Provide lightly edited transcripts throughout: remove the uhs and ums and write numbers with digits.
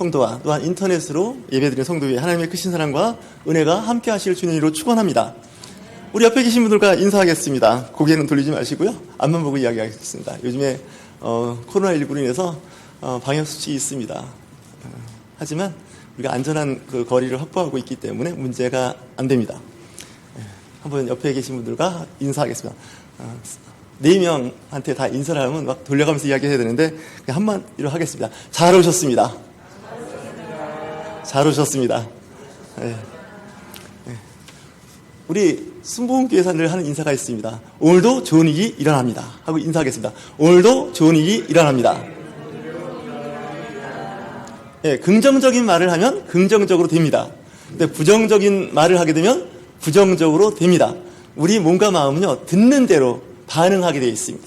성도와 또한 인터넷으로 예배드리는 성도의 하나님의 크신 사랑과 은혜가 함께 하실 주님으로 축원합니다. 우리 옆에 계신 분들과 인사하겠습니다. 고개는 돌리지 마시고요. 앞만 보고 이야기하겠습니다. 요즘에 코로나19로 인해서 방역수칙이 있습니다. 하지만 우리가 안전한 그 거리를 확보하고 있기 때문에 문제가 안 됩니다. 한번 옆에 계신 분들과 인사하겠습니다. 4명한테 다 인사를 하면 막 돌려가면서 이야기해야 되는데 그냥 한마디로 하겠습니다. 잘 오셨습니다. 잘 오셨습니다. 네. 우리 순복음교회에서 늘 하는 인사가 있습니다. 오늘도 좋은 일이 일어납니다 하고 인사하겠습니다. 오늘도 좋은 일이 일어납니다. 네, 긍정적인 말을 하면 긍정적으로 됩니다. 근데 부정적인 말을 하게 되면 부정적으로 됩니다. 우리 몸과 마음은요, 듣는 대로 반응하게 되어 있습니다.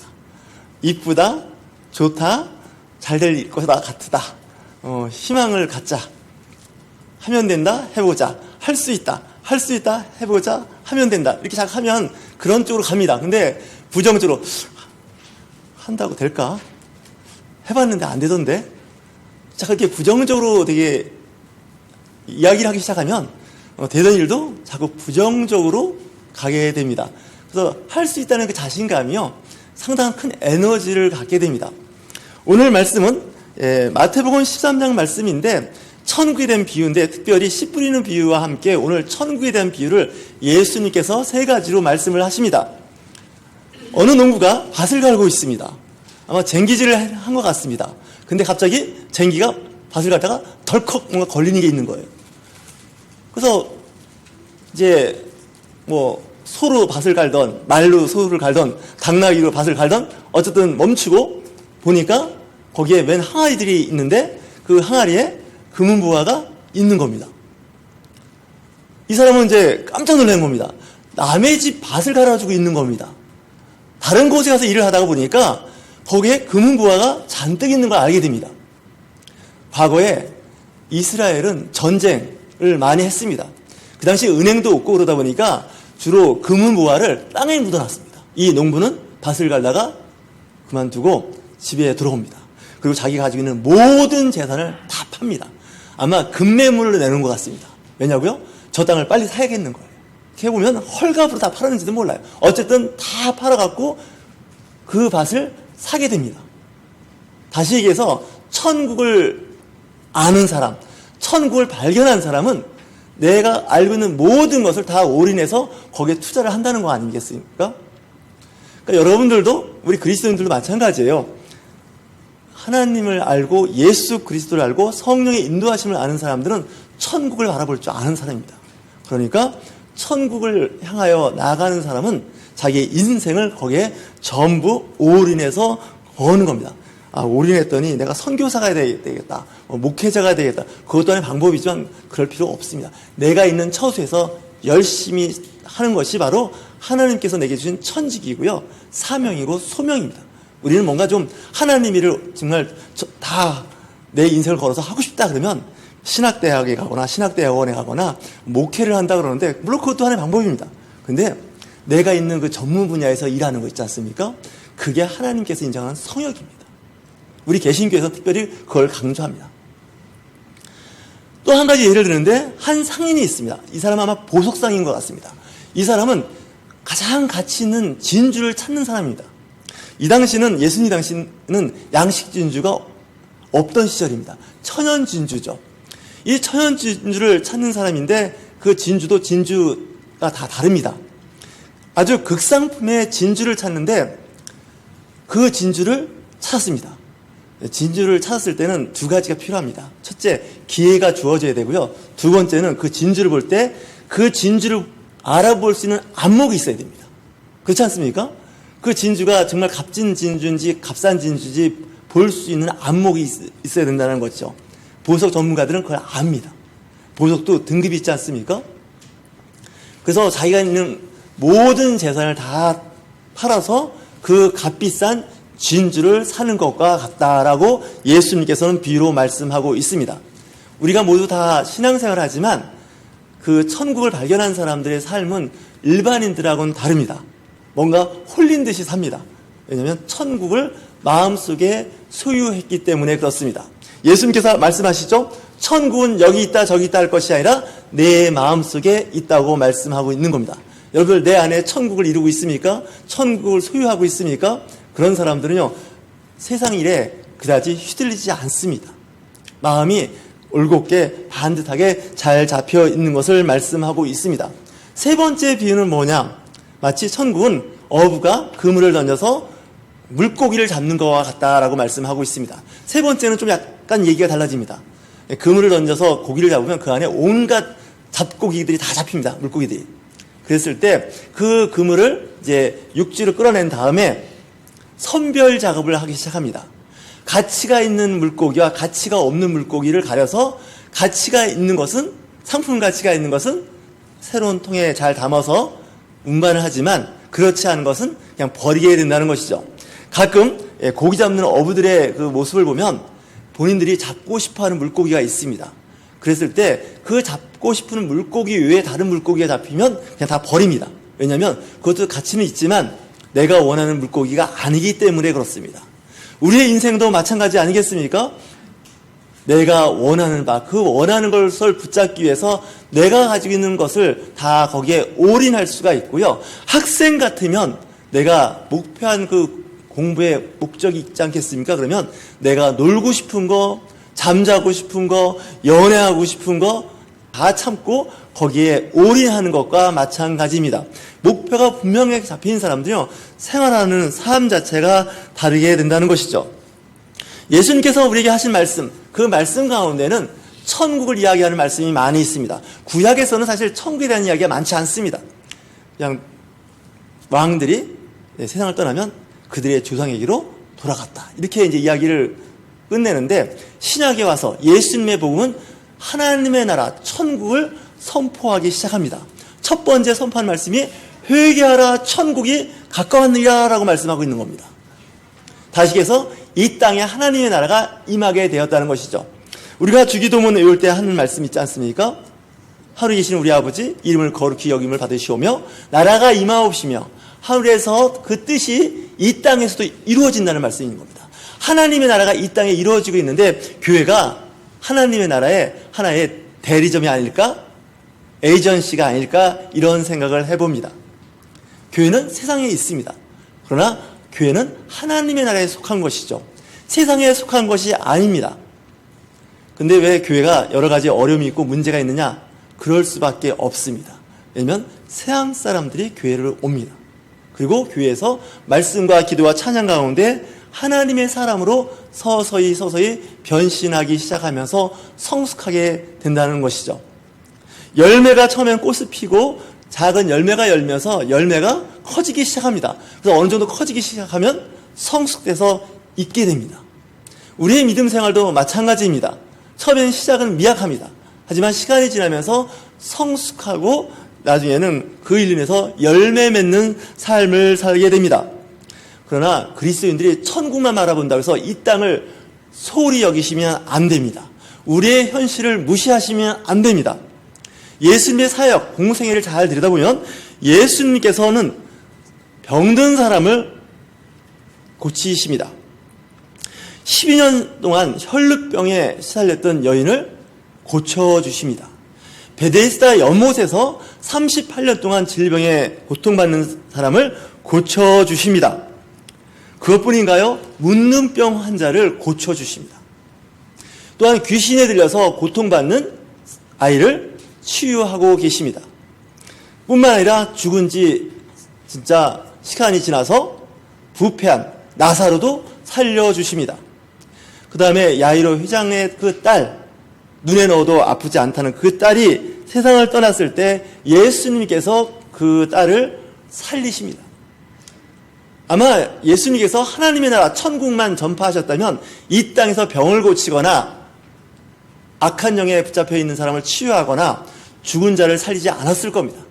이쁘다, 좋다, 잘 될 것이다, 같다. 희망을 갖자. 하면 된다, 해보자. 할 수 있다, 할 수 있다, 해보자. 하면 된다. 이렇게 자꾸 하면 그런 쪽으로 갑니다. 근데 부정적으로 한다고 될까? 해봤는데 안 되던데? 자, 그렇게 부정적으로 되게 이야기를 하기 시작하면 되던 일도 자꾸 부정적으로 가게 됩니다. 그래서 할 수 있다는 그 자신감이요, 상당한 큰 에너지를 갖게 됩니다. 오늘 말씀은 마태복음 13장 말씀인데 천국에 대한 비유인데, 특별히 씨 뿌리는 비유와 함께 오늘 천국에 대한 비유를 예수님께서 3가지로 말씀을 하십니다. 어느 농부가 밭을 갈고 있습니다. 아마 쟁기질을 한 것 같습니다. 근데 갑자기 쟁기가 밭을 갈다가 덜컥 뭔가 걸리는 게 있는 거예요. 그래서 이제 소로 밭을 갈던, 말로 소를 갈던, 당나귀로 밭을 갈던, 어쨌든 멈추고 보니까 거기에 웬 항아리들이 있는데 그 항아리에 금은보화가 있는 겁니다. 이 사람은 이제 깜짝 놀란 겁니다. 남의 집 밭을 갈아주고 있는 겁니다. 다른 곳에 가서 일을 하다가 보니까 거기에 금은보화가 잔뜩 있는 걸 알게 됩니다. 과거에 이스라엘은 전쟁을 많이 했습니다. 그 당시 은행도 없고 그러다 보니까 주로 금은보화를 땅에 묻어놨습니다. 이 농부는 밭을 갈다가 그만두고 집에 들어옵니다. 그리고 자기가 가지고 있는 모든 재산을 다 팝니다. 아마 금매물을 내는 것 같습니다. 왜냐고요? 저 땅을 빨리 사야겠는 거예요. 이렇게 보면 헐값으로 다 팔았는지도 몰라요. 어쨌든 다 팔아갖고 그 밭을 사게 됩니다. 다시 얘기해서 천국을 아는 사람, 천국을 발견한 사람은 내가 알고 있는 모든 것을 다 올인해서 거기에 투자를 한다는 거 아니겠습니까? 그러니까 여러분들도, 우리 그리스도인들도 마찬가지예요. 하나님을 알고 예수 그리스도를 알고 성령의 인도하심을 아는 사람들은 천국을 바라볼 줄 아는 사람입니다. 그러니까 천국을 향하여 나아가는 사람은 자기의 인생을 거기에 전부 올인해서 거는 겁니다. 올인했더니 내가 선교사가 되겠다, 목회자가 되겠다. 그것 또한 방법이지만 그럴 필요 없습니다. 내가 있는 처소에서 열심히 하는 것이 바로 하나님께서 내게 주신 천직이고요, 사명이고 소명입니다. 우리는 뭔가 좀 하나님 일을 정말 다 내 인생을 걸어서 하고 싶다 그러면 신학대학에 가거나 신학대학원에 가거나 목회를 한다 그러는데, 물론 그것도 하나의 방법입니다. 근데 내가 있는 그 전문 분야에서 일하는 거 있지 않습니까? 그게 하나님께서 인정하는 성역입니다. 우리 개신교에서 특별히 그걸 강조합니다. 또 한 가지 예를 드는데, 한 상인이 있습니다. 이 사람은 아마 보석상인 것 같습니다. 이 사람은 가장 가치 있는 진주를 찾는 사람입니다. 이 당시는, 예수님 당시는 양식 진주가 없던 시절입니다. 천연 진주죠. 이 천연 진주를 찾는 사람인데 그 진주도 진주가 다 다릅니다. 아주 극상품의 진주를 찾는데 그 진주를 찾았습니다. 진주를 찾았을 때는 2가지가 필요합니다. 첫째, 기회가 주어져야 되고요. 2번째는 그 진주를 볼 때 그 진주를 알아볼 수 있는 안목이 있어야 됩니다. 그렇지 않습니까? 그 진주가 정말 값진 진주인지 값싼 진주인지 볼 수 있는 안목이 있어야 된다는 거죠. 보석 전문가들은 그걸 압니다. 보석도 등급이 있지 않습니까? 그래서 자기가 있는 모든 재산을 다 팔아서 그 값비싼 진주를 사는 것과 같다라고 예수님께서는 비유로 말씀하고 있습니다. 우리가 모두 다 신앙생활을 하지만 그 천국을 발견한 사람들의 삶은 일반인들하고는 다릅니다. 뭔가 홀린 듯이 삽니다. 왜냐하면 천국을 마음속에 소유했기 때문에 그렇습니다. 예수님께서 말씀하시죠. 천국은 여기 있다 저기 있다 할 것이 아니라 내 마음속에 있다고 말씀하고 있는 겁니다. 여러분들 내 안에 천국을 이루고 있습니까? 천국을 소유하고 있습니까? 그런 사람들은요, 세상 일에 그다지 휘둘리지 않습니다. 마음이 올곧게 반듯하게 잘 잡혀 있는 것을 말씀하고 있습니다. 세 번째 비유는 뭐냐? 마치 천국은 어부가 그물을 던져서 물고기를 잡는 것과 같다라고 말씀하고 있습니다. 세 번째는 좀 약간 얘기가 달라집니다. 그물을 던져서 고기를 잡으면 그 안에 온갖 잡고기들이 다 잡힙니다. 물고기들이. 그랬을 때 그 그물을 이제 육지로 끌어낸 다음에 선별 작업을 하기 시작합니다. 가치가 있는 물고기와 가치가 없는 물고기를 가려서 가치가 있는 것은, 상품 가치가 있는 것은 새로운 통에 잘 담아서 운반을 하지만 그렇지 않은 것은 그냥 버리게 된다는 것이죠. 가끔 고기 잡는 어부들의 그 모습을 보면 본인들이 잡고 싶어하는 물고기가 있습니다. 그랬을 때 그 잡고 싶은 물고기 외에 다른 물고기가 잡히면 그냥 다 버립니다. 왜냐하면 그것도 가치는 있지만 내가 원하는 물고기가 아니기 때문에 그렇습니다. 우리의 인생도 마찬가지 아니겠습니까? 내가 원하는 바, 그 원하는 것을 붙잡기 위해서 내가 가지고 있는 것을 다 거기에 올인할 수가 있고요. 학생 같으면 내가 목표한 그 공부의 목적이 있지 않겠습니까? 그러면 내가 놀고 싶은 거, 잠자고 싶은 거, 연애하고 싶은 거 다 참고 거기에 올인하는 것과 마찬가지입니다. 목표가 분명하게 잡힌 사람들이요, 생활하는 삶 자체가 다르게 된다는 것이죠. 예수님께서 우리에게 하신 말씀, 그 말씀 가운데는 천국을 이야기하는 말씀이 많이 있습니다. 구약에서는 사실 천국에 대한 이야기가 많지 않습니다. 그냥 왕들이 세상을 떠나면 그들의 조상에게로 돌아갔다, 이렇게 이제 이야기를 끝내는데, 신약에 와서 예수님의 복음은 하나님의 나라 천국을 선포하기 시작합니다. 첫 번째 선포하는 말씀이 회개하라, 천국이 가까웠느니라 라고 말씀하고 있는 겁니다. 다시께서 이 땅에 하나님의 나라가 임하게 되었다는 것이죠. 우리가 주기도문 외울 때 하는 말씀 있지 않습니까? 하늘에 계신 우리 아버지, 이름을 거룩히 여김을 받으시오며 나라가 임하옵시며 하늘에서 그 뜻이 이 땅에서도 이루어진다는 말씀인 겁니다. 하나님의 나라가 이 땅에 이루어지고 있는데 교회가 하나님의 나라의 하나의 대리점이 아닐까? 에이전시가 아닐까? 이런 생각을 해봅니다. 교회는 세상에 있습니다. 그러나 교회는 하나님의 나라에 속한 것이죠. 세상에 속한 것이 아닙니다. 근데 왜 교회가 여러 가지 어려움이 있고 문제가 있느냐? 그럴 수밖에 없습니다. 왜냐하면 세상 사람들이 교회를 옵니다. 그리고 교회에서 말씀과 기도와 찬양 가운데 하나님의 사람으로 서서히 변신하기 시작하면서 성숙하게 된다는 것이죠. 열매가 처음엔 꽃을 피고 작은 열매가 열면서 열매가 커지기 시작합니다. 그래서 어느 정도 커지기 시작하면 성숙돼서 있게 됩니다. 우리의 믿음 생활도 마찬가지입니다. 처음엔 시작은 미약합니다. 하지만 시간이 지나면서 성숙하고 나중에는 그 일로 인해서 열매 맺는 삶을 살게 됩니다. 그러나 그리스도인들이 천국만 바라본다고 해서 이 땅을 소홀히 여기시면 안 됩니다. 우리의 현실을 무시하시면 안 됩니다. 예수님의 사역, 공생애를 잘 들여다보면 예수님께서는 병든 사람을 고치십니다. 12년 동안 혈루병에 시달렸던 여인을 고쳐주십니다. 베데스다 연못에서 38년 동안 질병에 고통받는 사람을 고쳐주십니다. 그것뿐인가요? 문둥병 환자를 고쳐주십니다. 또한 귀신에 들려서 고통받는 아이를 치유하고 계십니다. 뿐만 아니라 죽은 지 진짜 시간이 지나서 부패한 나사로도 살려주십니다. 그 다음에 야이로 회장의 그 딸, 눈에 넣어도 아프지 않다는 그 딸이 세상을 떠났을 때 예수님께서 그 딸을 살리십니다. 아마 예수님께서 하나님의 나라 천국만 전파하셨다면 이 땅에서 병을 고치거나 악한 영에 붙잡혀 있는 사람을 치유하거나 죽은 자를 살리지 않았을 겁니다.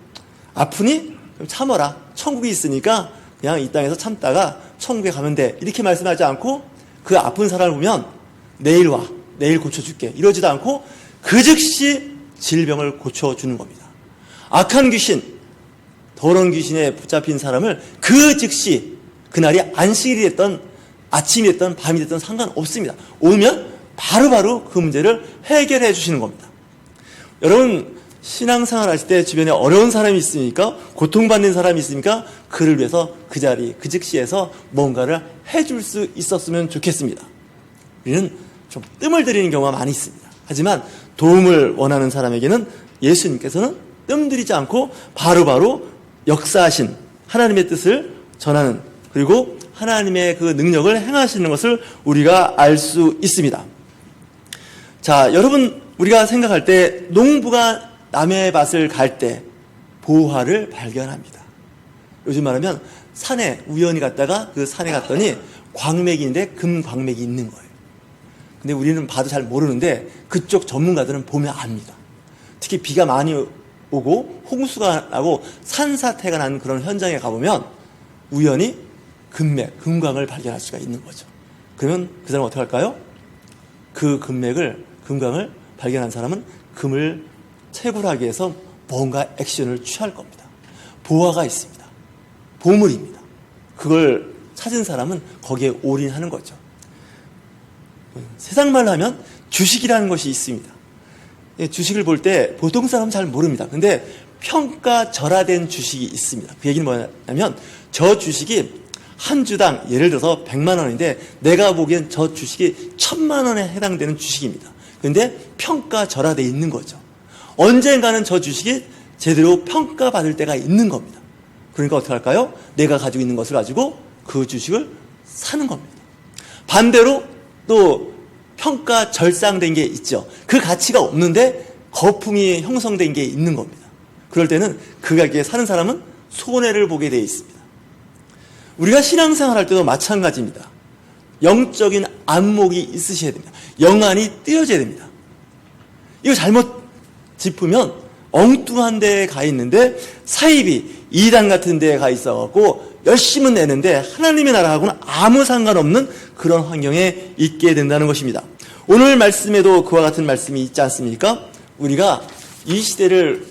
아프니? 그럼 참어라. 천국이 있으니까 그냥 이 땅에서 참다가 천국에 가면 돼. 이렇게 말씀하지 않고 그 아픈 사람을 보면 내일 와. 내일 고쳐줄게. 이러지도 않고 그 즉시 질병을 고쳐주는 겁니다. 악한 귀신, 더러운 귀신에 붙잡힌 사람을 그 즉시 그날이 안식일이 됐던 아침이 됐던 밤이 됐던 상관없습니다. 오면 바로바로 그 문제를 해결해 주시는 겁니다. 여러분, 신앙생활 하실 때 주변에 어려운 사람이 있으니까, 고통받는 사람이 있으니까 그를 위해서 그 자리, 그 즉시에서 뭔가를 해줄 수 있었으면 좋겠습니다. 우리는 좀 뜸을 들이는 경우가 많이 있습니다. 하지만 도움을 원하는 사람에게는 예수님께서는 뜸 들이지 않고 바로바로 역사하신 하나님의 뜻을 전하는, 그리고 하나님의 그 능력을 행하시는 것을 우리가 알 수 있습니다. 자, 여러분, 우리가 생각할 때 농부가 남의 밭을 갈 때 보화를 발견합니다. 요즘 말하면 산에 우연히 갔다가 그 산에 갔더니 광맥인데 금광맥이 있는 거예요. 근데 우리는 봐도 잘 모르는데 그쪽 전문가들은 보면 압니다. 특히 비가 많이 오고 홍수가 나고 산사태가 난 그런 현장에 가보면 우연히 금맥, 금광을 발견할 수가 있는 거죠. 그러면 그 사람은 어떻게 할까요? 그 금광을 발견한 사람은 금을 채굴하기 위해서 뭔가 액션을 취할 겁니다. 보화가 있습니다. 보물입니다. 그걸 찾은 사람은 거기에 올인하는 거죠. 세상 말로 하면 주식이라는 것이 있습니다. 주식을 볼 때 보통 사람은 잘 모릅니다. 근데 평가절하된 주식이 있습니다. 그 얘기는 뭐냐면 저 주식이 한 주당 예를 들어서 100만 원인데 내가 보기엔 저 주식이 1000만 원에 해당되는 주식입니다. 그런데 평가절하되어 있는 거죠. 언젠가는 저 주식이 제대로 평가받을 때가 있는 겁니다. 그러니까 어떻게 할까요? 내가 가지고 있는 것을 가지고 그 주식을 사는 겁니다. 반대로 또 평가 절상된 게 있죠. 그 가치가 없는데 거품이 형성된 게 있는 겁니다. 그럴 때는 그 가격에 사는 사람은 손해를 보게 되어 있습니다. 우리가 신앙생활 할 때도 마찬가지입니다. 영적인 안목이 있으셔야 됩니다. 영안이 띄어져야 됩니다. 이거 잘못 짚으면 엉뚱한 데에 가 있는데 사이비, 이단 같은 데에 가 있어갖고 열심은 내는데 하나님의 나라하고는 아무 상관없는 그런 환경에 있게 된다는 것입니다. 오늘 말씀에도 그와 같은 말씀이 있지 않습니까? 우리가 이 시대를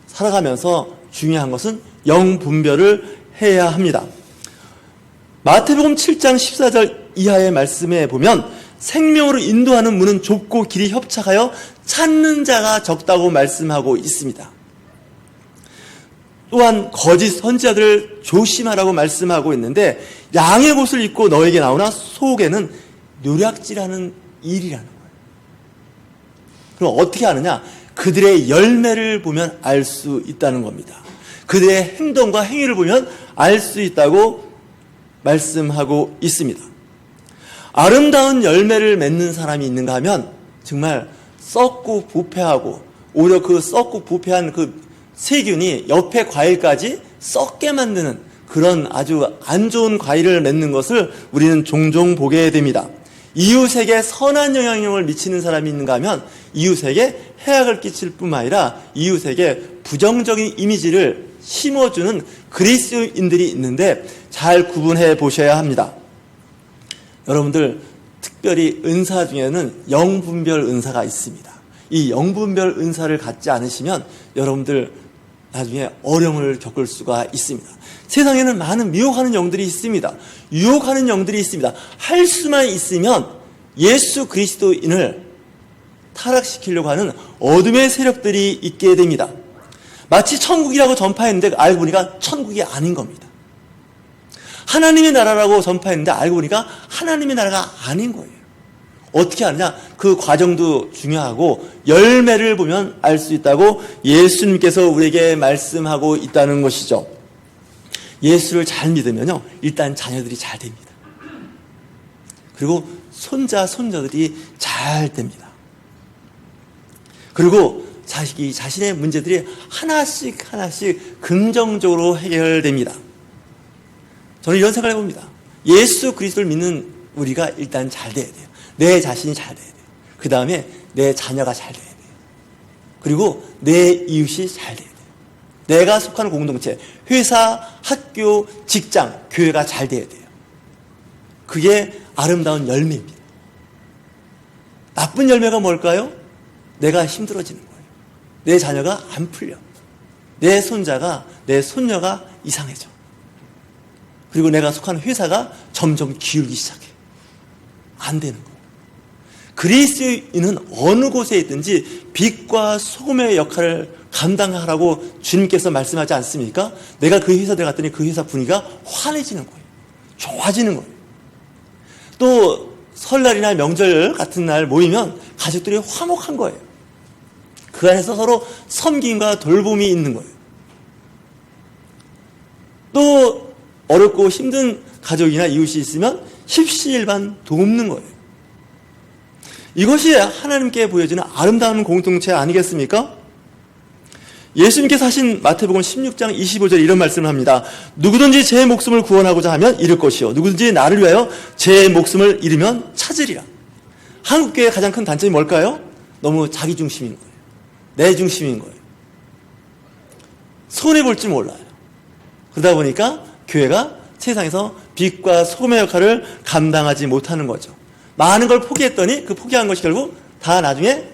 살아가면서 중요한 것은 영분별을 해야 합니다. 마태복음 7장 14절 이하의 말씀에 보면 생명으로 인도하는 문은 좁고 길이 협착하여 찾는 자가 적다고 말씀하고 있습니다. 또한 거짓 선지자들을 조심하라고 말씀하고 있는데 양의 옷을 입고 너에게 나오나 속에는 노략질하는 일이라는 거예요. 그럼 어떻게 하느냐? 그들의 열매를 보면 알 수 있다는 겁니다. 그들의 행동과 행위를 보면 알 수 있다고 말씀하고 있습니다. 아름다운 열매를 맺는 사람이 있는가 하면 정말 썩고 부패하고 오히려 그 썩고 부패한 그 세균이 옆에 과일까지 썩게 만드는 그런 아주 안 좋은 과일을 맺는 것을 우리는 종종 보게 됩니다. 이웃에게 선한 영향력을 미치는 사람이 있는가 하면 이웃에게 해악을 끼칠 뿐만 아니라 이웃에게 부정적인 이미지를 심어주는 그리스도인들이 있는데 잘 구분해 보셔야 합니다. 여러분들 특별히 은사 중에는 영분별 은사가 있습니다. 이 영분별 은사를 갖지 않으시면 여러분들 나중에 어려움을 겪을 수가 있습니다. 세상에는 많은 미혹하는 영들이 있습니다. 유혹하는 영들이 있습니다. 할 수만 있으면 예수 그리스도인을 타락시키려고 하는 어둠의 세력들이 있게 됩니다. 마치 천국이라고 전파했는데 알고 보니까 천국이 아닌 겁니다. 하나님의 나라라고 전파했는데 알고 보니까 하나님의 나라가 아닌 거예요. 어떻게 하느냐? 그 과정도 중요하고 열매를 보면 알 수 있다고 예수님께서 우리에게 말씀하고 있다는 것이죠. 예수를 잘 믿으면요, 일단 자녀들이 잘 됩니다. 그리고 손자, 손녀들이 잘 됩니다. 그리고 자신의 문제들이 하나씩 긍정적으로 해결됩니다. 저는 이런 생각을 해봅니다. 예수 그리스도를 믿는 우리가 일단 잘 돼야 돼요. 내 자신이 잘 돼야 돼요. 그 다음에 내 자녀가 잘 돼야 돼요. 그리고 내 이웃이 잘 돼야 돼요. 내가 속하는 공동체, 회사, 학교, 직장, 교회가 잘 돼야 돼요. 그게 아름다운 열매입니다. 나쁜 열매가 뭘까요? 내가 힘들어지는 거예요. 내 자녀가 안 풀려. 내 손자가, 내 손녀가 이상해져. 그리고 내가 속하는 회사가 점점 기울기 시작해. 안 되는 거예요. 그리스도인은 어느 곳에 있든지 빛과 소금의 역할을 감당하라고 주님께서 말씀하지 않습니까? 내가 그 회사 들어갔더니 그 회사 분위기가 환해지는 거예요. 좋아지는 거예요. 또 설날이나 명절 같은 날 모이면 가족들이 화목한 거예요. 그 안에서 서로 섬김과 돌봄이 있는 거예요. 또 어렵고 힘든 가족이나 이웃이 있으면 십시일반 돕는 거예요. 이것이 하나님께 보여지는 아름다운 공동체 아니겠습니까? 예수님께서 하신 마태복음 16장 25절 이런 말씀을 합니다. 누구든지 제 목숨을 구원하고자 하면 잃을 것이요 누구든지 나를 위하여 제 목숨을 잃으면 찾으리라. 한국교회의 가장 큰 단점이 뭘까요? 너무 자기중심인 거예요. 내 중심인 거예요. 손해볼 줄 몰라요. 그러다 보니까 교회가 세상에서 빛과 소금의 역할을 감당하지 못하는 거죠. 많은 걸 포기했더니 그 포기한 것이 결국 다 나중에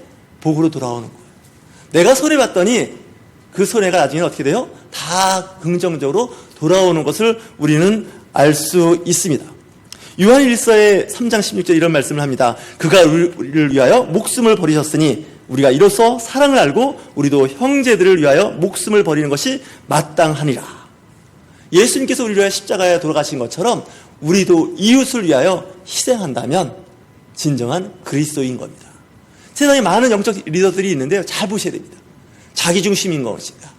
복으로 돌아오는 거예요. 내가 손해봤더니 그 손해가 나중에 어떻게 돼요? 다 긍정적으로 돌아오는 것을 우리는 알 수 있습니다. 요한일서의 3장 16절 이런 말씀을 합니다. 그가 우리를 위하여 목숨을 버리셨으니 우리가 이로써 사랑을 알고 우리도 형제들을 위하여 목숨을 버리는 것이 마땅하니라. 예수님께서 우리를 위하여 십자가에 돌아가신 것처럼 우리도 이웃을 위하여 희생한다면 진정한 그리스도인 겁니다. 세상에 많은 영적 리더들이 있는데요. 잘 보셔야 됩니다. 자기 중심인 것인가?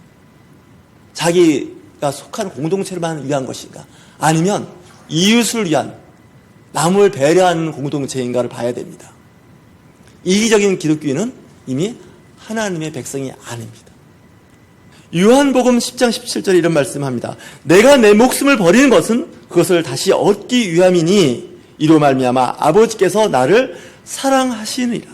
자기가 속한 공동체를만 위한 것인가? 아니면 이웃을 위한 남을 배려하는 공동체인가를 봐야 됩니다. 이기적인 기독교인은 이미 하나님의 백성이 아닙니다. 요한복음 10장 17절에 이런 말씀합니다. 내가 내 목숨을 버리는 것은 그것을 다시 얻기 위함이니 이로 말미암아 아버지께서 나를 사랑하시느니라.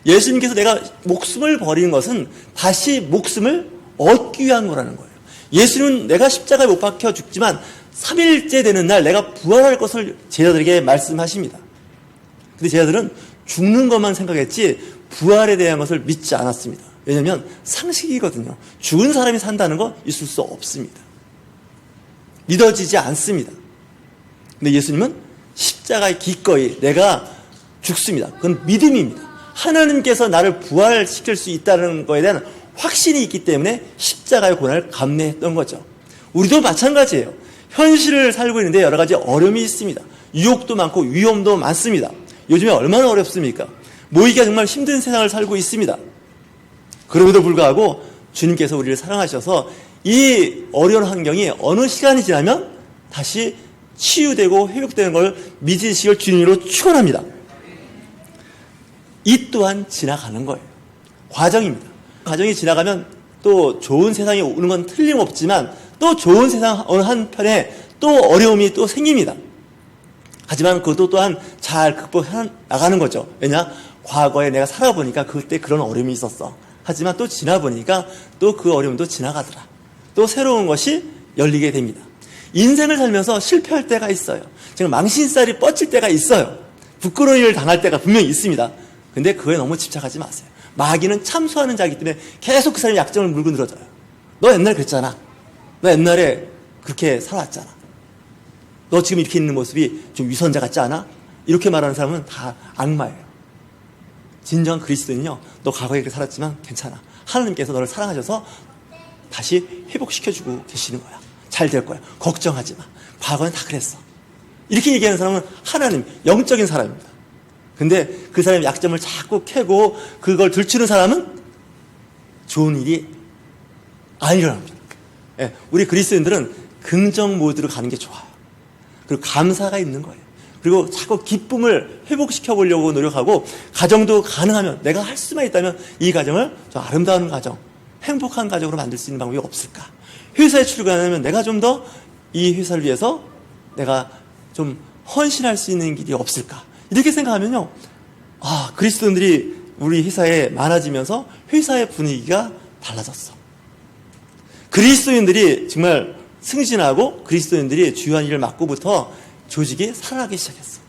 예수님께서 내가 목숨을 버리는 것은 다시 목숨을 얻기 위한 거라는 거예요. 예수님은 내가 십자가에 못 박혀 죽지만 3일째 되는 날 내가 부활할 것을 제자들에게 말씀하십니다. 근데 제자들은 죽는 것만 생각했지 부활에 대한 것을 믿지 않았습니다. 왜냐하면 상식이거든요. 죽은 사람이 산다는 거 있을 수 없습니다. 믿어지지 않습니다. 근데 예수님은 십자가에 기꺼이 내가 죽습니다. 그건 믿음입니다. 하나님께서 나를 부활시킬 수 있다는 것에 대한 확신이 있기 때문에 십자가의 고난을 감내했던 거죠. 우리도 마찬가지예요. 현실을 살고 있는데 여러 가지 어려움이 있습니다. 유혹도 많고 위험도 많습니다. 요즘에 얼마나 어렵습니까? 모이기가 정말 힘든 세상을 살고 있습니다. 그럼에도 불구하고 주님께서 우리를 사랑하셔서 이 어려운 환경이 어느 시간이 지나면 다시 치유되고 회복되는 걸 믿으시길 주님으로 축원합니다. 이 또한 지나가는 거예요. 과정입니다. 과정이 지나가면 또 좋은 세상이 오는 건 틀림없지만 또 좋은 세상 어느 한편에 또 어려움이 또 생깁니다. 하지만 그것도 또한 잘 극복해 나가는 거죠. 왜냐? 과거에 내가 살아보니까 그때 그런 어려움이 있었어. 하지만 또 지나보니까 또 그 어려움도 지나가더라. 또 새로운 것이 열리게 됩니다. 인생을 살면서 실패할 때가 있어요. 지금 망신살이 뻗칠 때가 있어요. 부끄러운 일을 당할 때가 분명히 있습니다. 근데 그거에 너무 집착하지 마세요. 마귀는 참수하는 자이기 때문에 계속 그 사람의 약점을 물고 늘어져요. 너 옛날에 그랬잖아. 너 옛날에 그렇게 살았잖아. 너 지금 이렇게 있는 모습이 좀 위선자 같지 않아? 이렇게 말하는 사람은 다 악마예요. 진정한 그리스도인은요, 너 과거에 그렇게 살았지만 괜찮아. 하나님께서 너를 사랑하셔서 다시 회복시켜주고 계시는 거야. 잘 될 거야. 걱정하지 마. 과거는 다 그랬어. 이렇게 얘기하는 사람은 하나님, 영적인 사람입니다. 근데 그 사람의 약점을 자꾸 캐고 그걸 들추는 사람은 좋은 일이 안 일어납니다. 예, 우리 그리스도인들은 긍정 모드로 가는 게 좋아요. 그리고 감사가 있는 거예요. 그리고 자꾸 기쁨을 회복시켜 보려고 노력하고 가정도 가능하면 내가 할 수만 있다면 이 가정을 좀 아름다운 가정, 행복한 가정으로 만들 수 있는 방법이 없을까? 회사에 출근하면 내가 좀 더 이 회사를 위해서 내가 좀 헌신할 수 있는 길이 없을까? 이렇게 생각하면요, 그리스도인들이 우리 회사에 많아지면서 회사의 분위기가 달라졌어. 그리스도인들이 정말 승진하고 그리스도인들이 주요한 일을 맡고부터 조직이 살아나기 시작했어.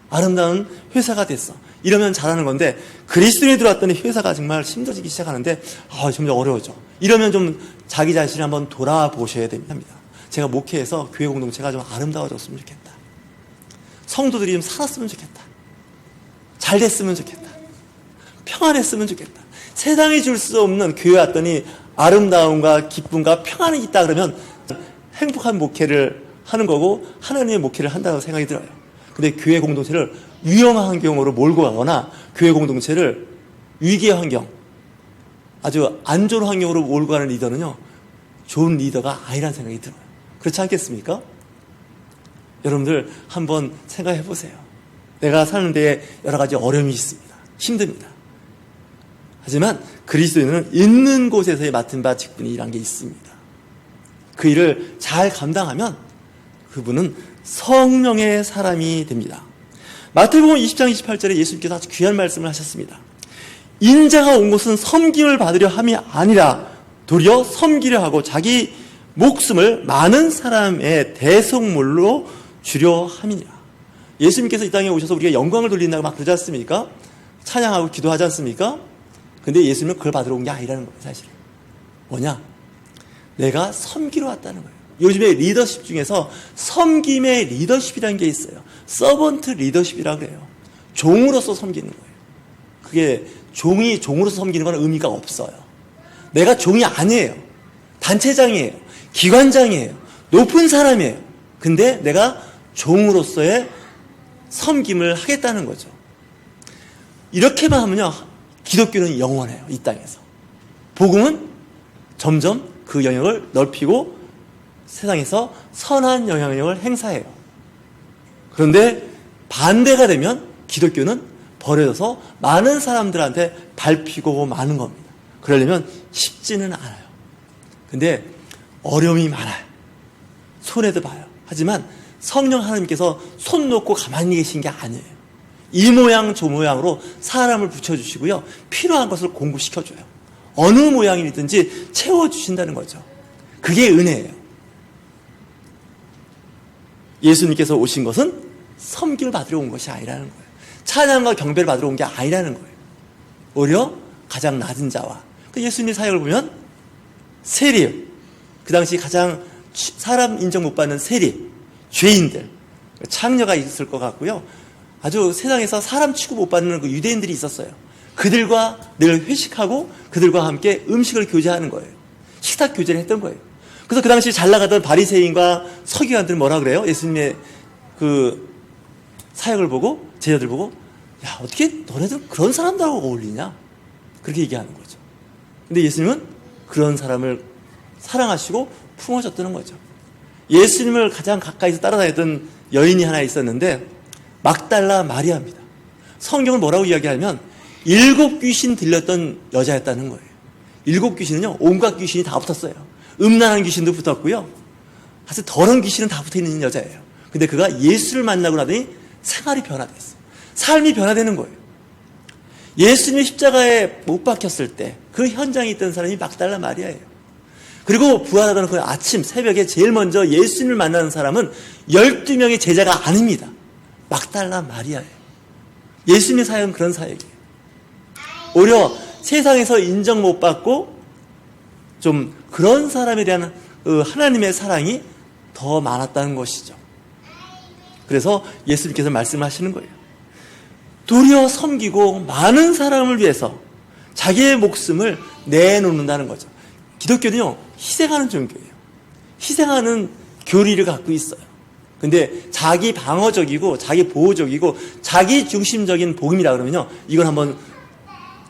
아름다운 회사가 됐어. 이러면 잘하는 건데 그리스도인이 들어왔더니 회사가 정말 힘들어지기 시작하는데 점점 어려워져. 이러면 좀 자기 자신을 한번 돌아보셔야 됩니다. 제가 목회에서 교회 공동체가 좀 아름다워졌으면 좋겠다. 성도들이 좀 살았으면 좋겠다. 잘 됐으면 좋겠다. 평안했으면 좋겠다. 세상이 줄 수 없는 교회 왔더니 아름다움과 기쁨과 평안이 있다 그러면 행복한 목회를 하는 거고 하나님의 목회를 한다고 생각이 들어요. 근데 교회 공동체를 위험한 환경으로 몰고 가거나 교회 공동체를 위기의 환경, 아주 안 좋은 환경으로 몰고 가는 리더는요, 좋은 리더가 아니라는 생각이 들어요. 그렇지 않겠습니까? 여러분들 한번 생각해 보세요. 내가 사는 데에 여러 가지 어려움이 있습니다. 힘듭니다. 하지만 그리스도인은 있는 곳에서의 맡은 바 직분이란 게 있습니다. 그 일을 잘 감당하면 그분은 성령의 사람이 됩니다. 마태복음 20장 28절에 예수님께서 아주 귀한 말씀을 하셨습니다. 인자가 온 것은 섬김을 받으려 함이 아니라 도리어 섬기려 하고 자기 목숨을 많은 사람의 대속물로 주려 함이니라. 예수님께서 이 땅에 오셔서 우리가 영광을 돌린다고 막 그러지 않습니까? 찬양하고 기도하지 않습니까? 근데 예수님은 그걸 받으러 온 게 아니라는 거예요, 사실은. 뭐냐? 내가 섬기러 왔다는 거예요. 요즘에 리더십 중에서 섬김의 리더십이라는 게 있어요. 서번트 리더십이라고 그래요. 종으로서 섬기는 거예요. 그게 종이 종으로서 섬기는 건 의미가 없어요. 내가 종이 아니에요. 단체장이에요. 기관장이에요. 높은 사람이에요. 근데 내가 종으로서의 섬김을 하겠다는 거죠. 이렇게만 하면요, 기독교는 영원해요. 이 땅에서. 복음은 점점 그 영역을 넓히고 세상에서 선한 영향력을 행사해요. 그런데 반대가 되면 기독교는 버려져서 많은 사람들한테 밟히고 마는 겁니다. 그러려면 쉽지는 않아요. 근데 어려움이 많아요. 손해도 봐요. 하지만 성령 하나님께서 손 놓고 가만히 계신 게 아니에요. 이 모양 저 모양으로 사람을 붙여주시고요, 필요한 것을 공급시켜줘요. 어느 모양이든지 채워주신다는 거죠. 그게 은혜예요. 예수님께서 오신 것은 섬김을 받으러 온 것이 아니라는 거예요. 찬양과 경배를 받으러 온 게 아니라는 거예요. 오히려 가장 낮은 자와, 예수님의 사역을 보면 세리, 그 당시 가장 사람 인정 못 받는 세리, 죄인들, 창녀가 있을 것 같고요, 아주 세상에서 사람 취급 못 받는 그 유대인들이 있었어요. 그들과 늘 회식하고 그들과 함께 음식을 교제하는 거예요. 식탁 교제를 했던 거예요. 그래서 그 당시 잘 나가던 바리새인과 서기관들은 뭐라 그래요? 예수님의 그 사역을 보고, 제자들 보고, 야, 어떻게 너네들 그런 사람들하고 어울리냐? 그렇게 얘기하는 거죠. 근데 예수님은 그런 사람을 사랑하시고 품어줬다는 거죠. 예수님을 가장 가까이서 따라다녔던 여인이 하나 있었는데 막달라 마리아입니다. 성경을 뭐라고 이야기하면 7 귀신 들렸던 여자였다는 거예요. 7 귀신은요, 온갖 귀신이 다 붙었어요. 음란한 귀신도 붙었고요, 사실 더러운 귀신은 다 붙어있는 여자예요. 근데 그가 예수를 만나고 나더니 생활이 변화됐어요. 삶이 변화되는 거예요. 예수님이 십자가에 못 박혔을 때 그 현장에 있던 사람이 막달라 마리아예요. 그리고 부활하던 그 아침 새벽에 제일 먼저 예수님을 만나는 사람은 12명의 제자가 아닙니다. 막달라 마리아예요. 예수님의 사역은 그런 사역이에요. 오히려 세상에서 인정 못 받고 좀 그런 사람에 대한 하나님의 사랑이 더 많았다는 것이죠. 그래서 예수님께서 말씀하시는 거예요. 도리어 섬기고 많은 사람을 위해서 자기의 목숨을 내놓는다는 거죠. 기독교는요, 희생하는 종교예요. 희생하는 교리를 갖고 있어요. 근데 자기 방어적이고 자기 보호적이고 자기 중심적인 복음이라 그러면요, 이건 한번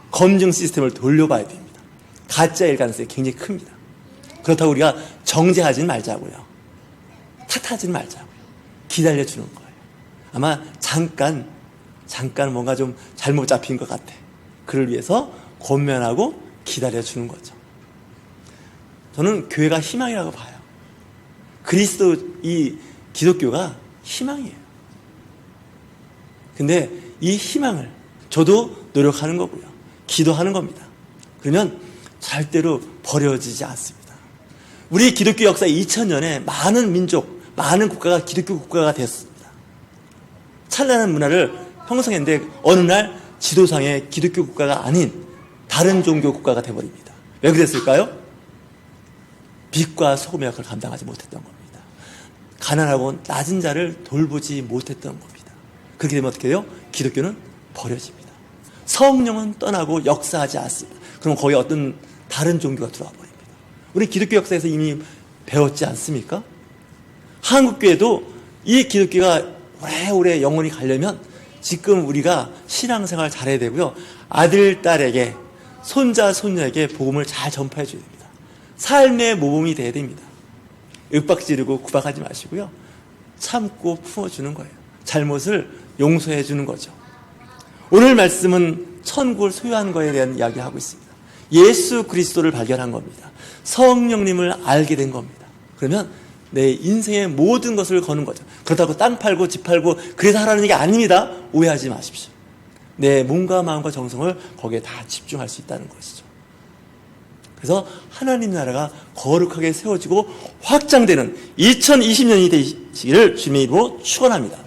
검증 시스템을 돌려봐야 됩니다. 가짜일 가능성이 굉장히 큽니다. 그렇다고 우리가 정죄하지는 말자고요, 탓하지는 말자고요, 기다려주는 거예요. 아마 잠깐 뭔가 좀 잘못 잡힌 것 같아. 그를 위해서 권면하고 기다려주는 거죠. 저는 교회가 희망이라고 봐요. 그리스도, 이 기독교가 희망이에요. 근데 이 희망을 저도 노력하는 거고요, 기도하는 겁니다. 그러면 절대로 버려지지 않습니다. 우리 기독교 역사 2000년에 많은 민족, 많은 국가가 기독교 국가가 됐습니다. 찬란한 문화를 형성했는데 어느 날 지도상의 기독교 국가가 아닌 다른 종교 국가가 되어버립니다. 왜 그랬을까요? 빛과 소금의 역할을 감당하지 못했던 겁니다. 가난하고 낮은 자를 돌보지 못했던 겁니다. 그렇게 되면 어떻게 해요? 기독교는 버려집니다. 성령은 떠나고 역사하지 않습니다. 그럼 거기 어떤 다른 종교가 들어와 버립니다. 우리 기독교 역사에서 이미 배웠지 않습니까? 한국교회도 이 기독교가 오래오래 영원히 가려면 지금 우리가 신앙생활 잘해야 되고요. 아들, 딸에게, 손자, 손녀에게 복음을 잘 전파해 줘야 됩니다. 삶의 모범이 돼야 됩니다. 윽박 지르고 구박하지 마시고요. 참고 품어주는 거예요. 잘못을 용서해 주는 거죠. 오늘 말씀은 천국을 소유하는 것에 대한 이야기를 하고 있습니다. 예수 그리스도를 발견한 겁니다. 성령님을 알게 된 겁니다. 그러면 내 인생의 모든 것을 거는 거죠. 그렇다고 땅 팔고 집 팔고 그래서 하라는 얘기 아닙니다. 오해하지 마십시오. 내 몸과 마음과 정성을 거기에 다 집중할 수 있다는 것이죠. 그래서 하나님 나라가 거룩하게 세워지고 확장되는 2020년이 되시기를 주님의 이름으로 축원합니다.